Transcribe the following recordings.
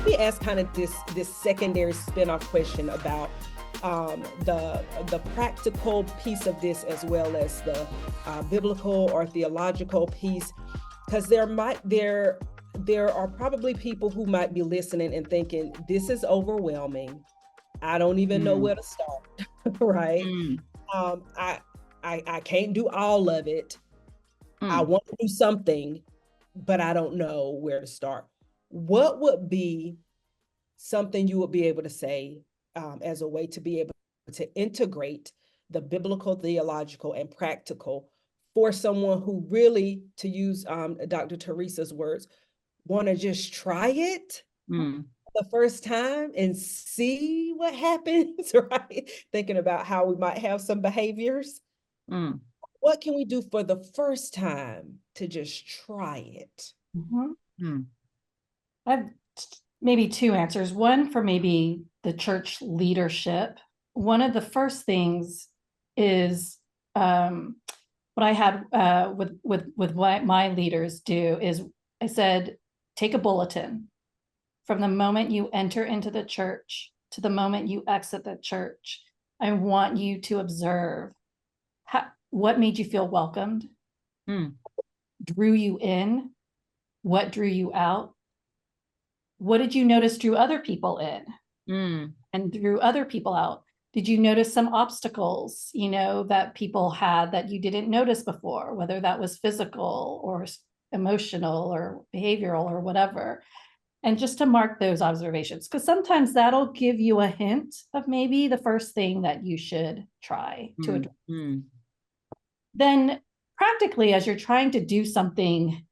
me ask kind of this secondary spin-off question about the practical piece of this as well as the biblical or theological piece, because there are probably people who might be listening and thinking, this is overwhelming. I don't even know where to start, right? Mm. I can't do all of it. I want to do something, but I don't know where to start. What would be something you would be able to say as a way to be able to integrate the biblical, theological, and practical for someone who really, to use Dr. Teresa's words, want to just try it the first time and see what happens, right? Thinking about how we might have some behaviors. What can we do for the first time to just try it? I have maybe two answers. One for maybe the church leadership. One of the first things is what I had with what my leaders do is I said, take a bulletin from the moment you enter into the church to the moment you exit the church. I want you to observe what made you feel welcomed, drew you in, what drew you out, what did you notice drew other people in and drew other people out. Did you notice some obstacles, that people had that you didn't notice before, whether that was physical or emotional or behavioral or whatever? And just to mark those observations, because sometimes that'll give you a hint of maybe the first thing that you should try to address. Then practically, as you're trying to do something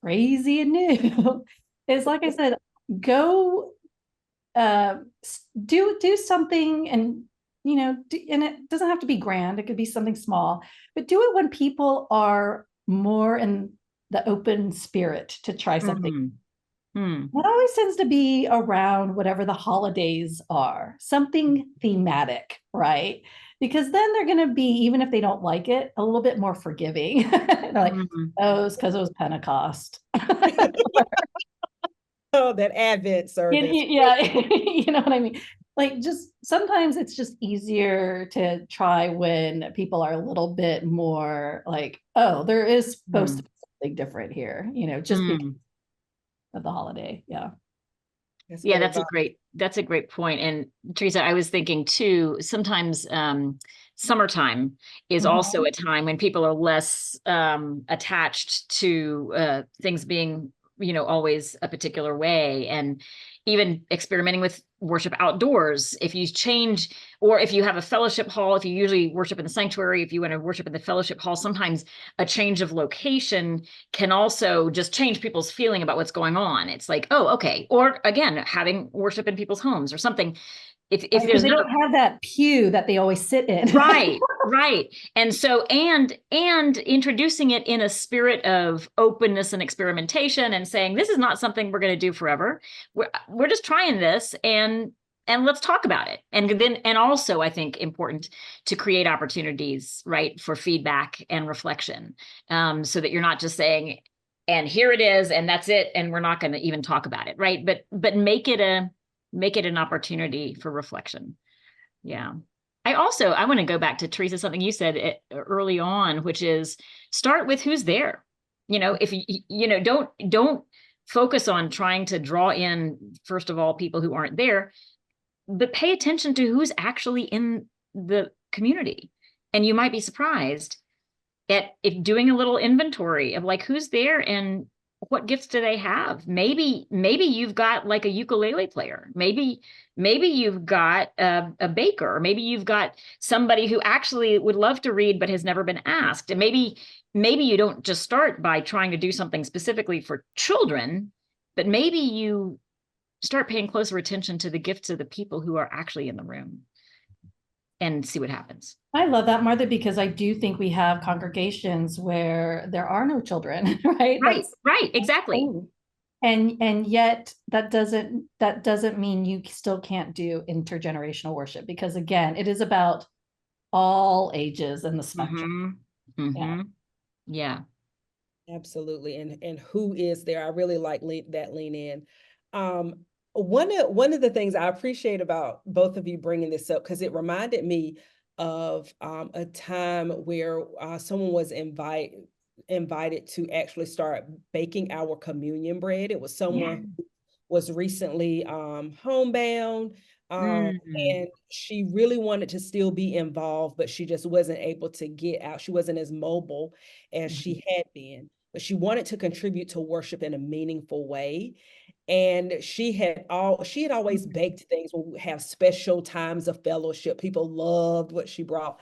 crazy and new, is like I said, go do something, and and it doesn't have to be grand. It could be something small, but do it when people are more in the open spirit to try something. That always tends to be around whatever the holidays are, something thematic, right? Because then they're going to be, even if they don't like it, a little bit more forgiving. They're like, oh, it's because it was Pentecost. Oh, that Advent service. Yeah, you know what I mean? Like, just sometimes it's just easier to try when people are a little bit more like, oh, there is supposed to be something different here, just because of the holiday. Yeah. That's a great point. And Teresa, I was thinking too, sometimes summertime is also a time when people are less attached to things being, always a particular way, and even experimenting with worship outdoors. If you change, or if you have a fellowship hall, if you usually worship in the sanctuary, if you want to worship in the fellowship hall, sometimes a change of location can also just change people's feeling about what's going on. It's like, oh, okay. Or again, having worship in people's homes or something. If there's they don't have that pew that they always sit in. Right. And so, and introducing it in a spirit of openness and experimentation, and saying, this is not something we're going to do forever. We're just trying this, and let's talk about it. And also, I think important to create opportunities, right, for feedback and reflection, so that you're not just saying, and here it is, and that's it, and we're not going to even talk about it, right? But make it an opportunity for reflection. Yeah. I want to go back to Teresa, something you said early on, which is start with who's there. If don't focus on trying to draw in, first of all, people who aren't there, but pay attention to who's actually in the community. And you might be surprised at if doing a little inventory of like who's there and what gifts do they have? Maybe you've got like a ukulele player. Maybe you've got a baker, or maybe you've got somebody who actually would love to read but has never been asked. And maybe you don't just start by trying to do something specifically for children, but maybe you start paying closer attention to the gifts of the people who are actually in the room and see what happens. I love that, Martha, because I do think we have congregations where there are no children, right? Right, exactly. And yet that doesn't mean you still can't do intergenerational worship, because again, it is about all ages in the spectrum. Yeah. Absolutely. And who is there? I really like that lean in. one of the things I appreciate about both of you bringing this up, because it reminded me of a time where someone was invited to actually start baking our communion bread. It was someone who was recently homebound, Mm. and she really wanted to still be involved, but she just wasn't able to get out. She wasn't as mobile as Mhm. she had been, but she wanted to contribute to worship in a meaningful way. And she had always baked things when we have special times of fellowship. People loved what she brought.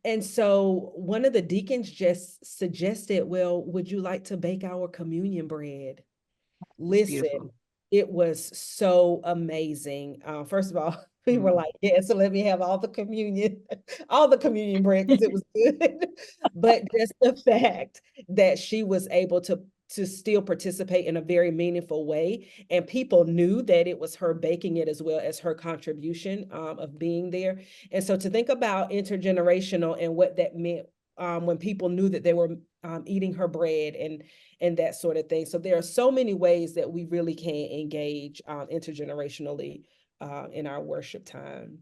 And so one of the deacons just suggested, well, would you like to bake our communion bread? It's Listen, beautiful. it was so amazing. First of all, we were Mm. like, yeah, so let me have all the communion, all the communion bread because it was good. But just the fact that she was able to still participate in a very meaningful way, and people knew that it was her baking it as well as her contribution of being there. And so to think about intergenerational and what that meant when people knew that they were eating her bread and that sort of thing. So there are so many ways that we really can engage intergenerationally in our worship time.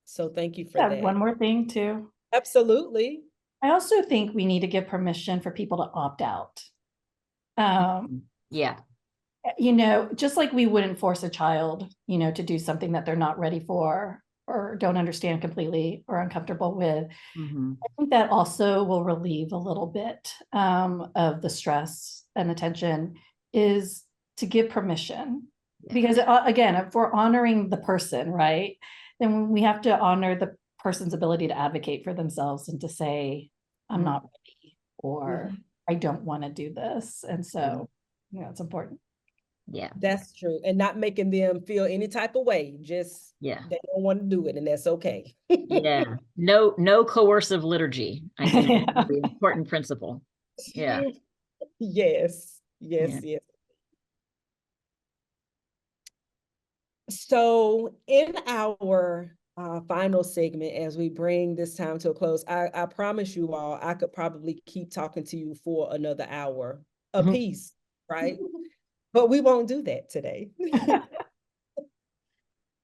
So thank you for Yeah, that. one more thing too. Absolutely. I also think we need to give permission for people to opt out. Um, Yeah. just like we wouldn't force a child, to do something that they're not ready for or don't understand completely or uncomfortable with. Mhm. I think that also will relieve a little bit of the stress and the tension, is to give permission. Yeah. Because again, if we're honoring the person, right, then we have to honor the person's ability to advocate for themselves and to say, I'm not ready, or Mhm. I don't want to do this. And so, it's important. Yeah. That's true. And not making them feel any type of way. Just Yeah. they don't want to do it, and that's okay. Yeah. No coercive liturgy, I think is Yeah. the important principle. Yeah. Yes, yes, Yeah. yes. So in our final segment, as we bring this time to a close, I promise you all, I could probably keep talking to you for another hour a Mhm. piece, right? But we won't do that today.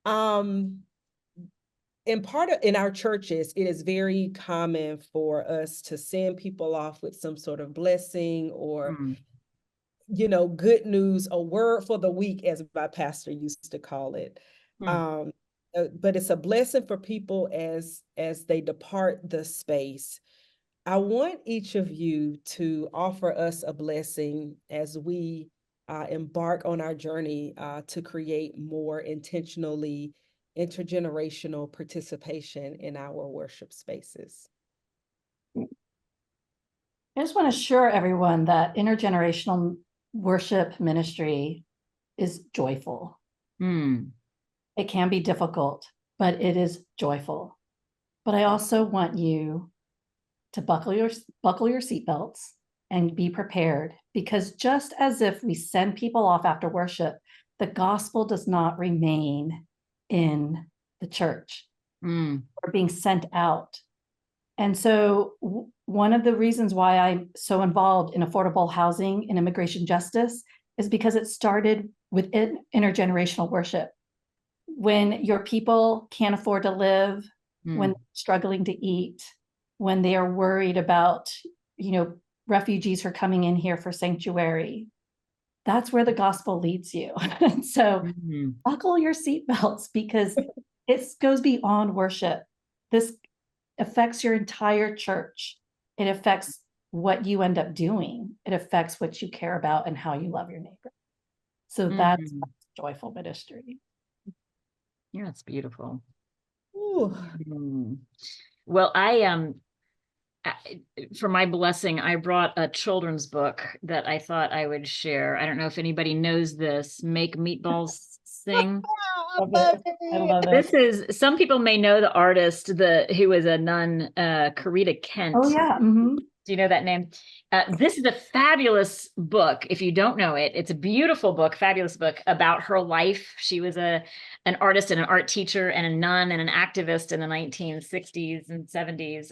um, in our churches, it is very common for us to send people off with some sort of blessing or Mm. good news, a word for the week, as my pastor used to call it. Mm. Um, but it's a blessing for people as they depart the space. I want each of you to offer us a blessing as we embark on our journey to create more intentionally intergenerational participation in our worship spaces. I just want to assure everyone that intergenerational worship ministry is joyful. Mm. It can be difficult, but it is joyful. But I also want you to buckle your seatbelts and be prepared, because just as if we send people off after worship, the gospel does not remain in the church. Mm. We're being sent out. And so one of the reasons why I'm so involved in affordable housing and immigration justice is because it started with intergenerational worship. When your people can't afford to live, when Mm. they're struggling to eat, when they are worried about, refugees who are coming in here for sanctuary, that's where the gospel leads you. So Mm. buckle your seatbelts, because it goes beyond worship. This affects your entire church. It affects what you end up doing. It affects what you care about and how you love your neighbor. So that's Mm. joyful ministry. Yeah, it's beautiful. Ooh. Mm. Well, for my blessing, I brought a children's book that I thought I would share. I don't know if anybody knows this. Make Meatballs Sing. I Love love it. I it. love it. This is, some people may know the artist, who was a nun, Karita Kent. Oh yeah. Mm-hmm. Do you know that name? This is a fabulous book. If you don't know it, it's a beautiful book, fabulous book about her life. She was an artist and an art teacher and a nun and an activist in the 1960s and 70s.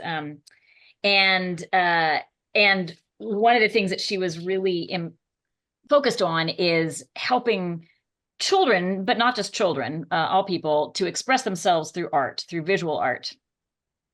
And one of the things that she was really focused on is helping children, but not just children, all people, to express themselves through art, through visual art.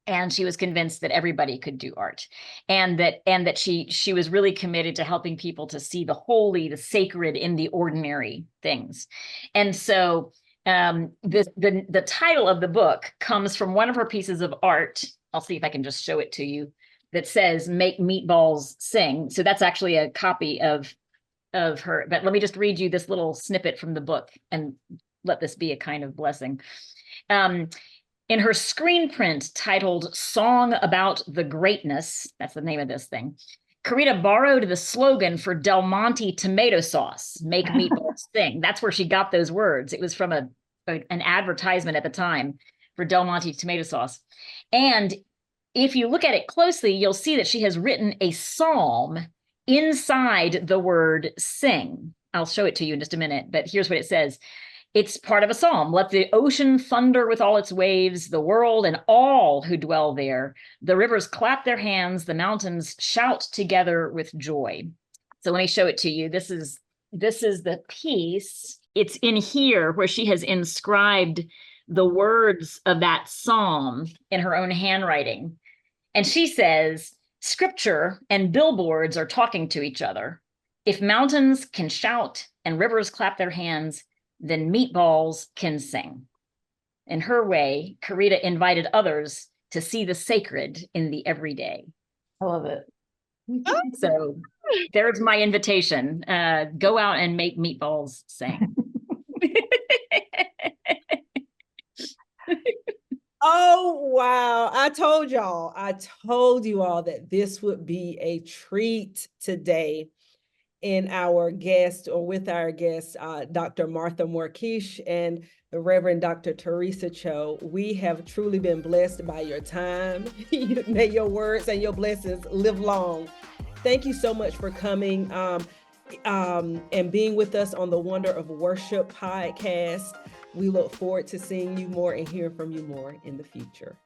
And she was convinced that everybody could do art, and that she was really committed to helping people to see the holy, the sacred in the ordinary things. And so the title of the book comes from one of her pieces of art. I'll see if I can just show it to you, that says "Make Meatballs Sing." So that's actually a copy of her. But let me just read you this little snippet from the book, and let this be a kind of blessing. In her screen print titled "Song About the Greatness," that's the name of this thing, Carita borrowed the slogan for Del Monte tomato sauce, "Make meatballs sing." That's where she got those words. It was from an advertisement at the time for Del Monte tomato sauce. And if you look at it closely, you'll see that she has written a psalm inside the word "sing." I'll show it to you in just a minute, but here's what it says. It's part of a psalm. "Let the ocean thunder with all its waves, the world and all who dwell there. The rivers clap their hands, the mountains shout together with joy." So let me show it to you. This is the piece. It's in here where she has inscribed the words of that psalm in her own handwriting. And she says, "Scripture and billboards are talking to each other. If mountains can shout and rivers clap their hands, then meatballs can sing." In her way, Carita invited others to see the sacred in the everyday. I love it. So there's my invitation. Go out and make meatballs sing. Oh, wow. I told you all that this would be a treat today. In our guest, or with our guest, Dr. Martha Morkish and the Reverend Dr. Teresa Cho. We have truly been blessed by your time. May your words and your blessings live long. Thank you so much for coming and being with us on the Wonder of Worship podcast. We look forward to seeing you more and hearing from you more in the future.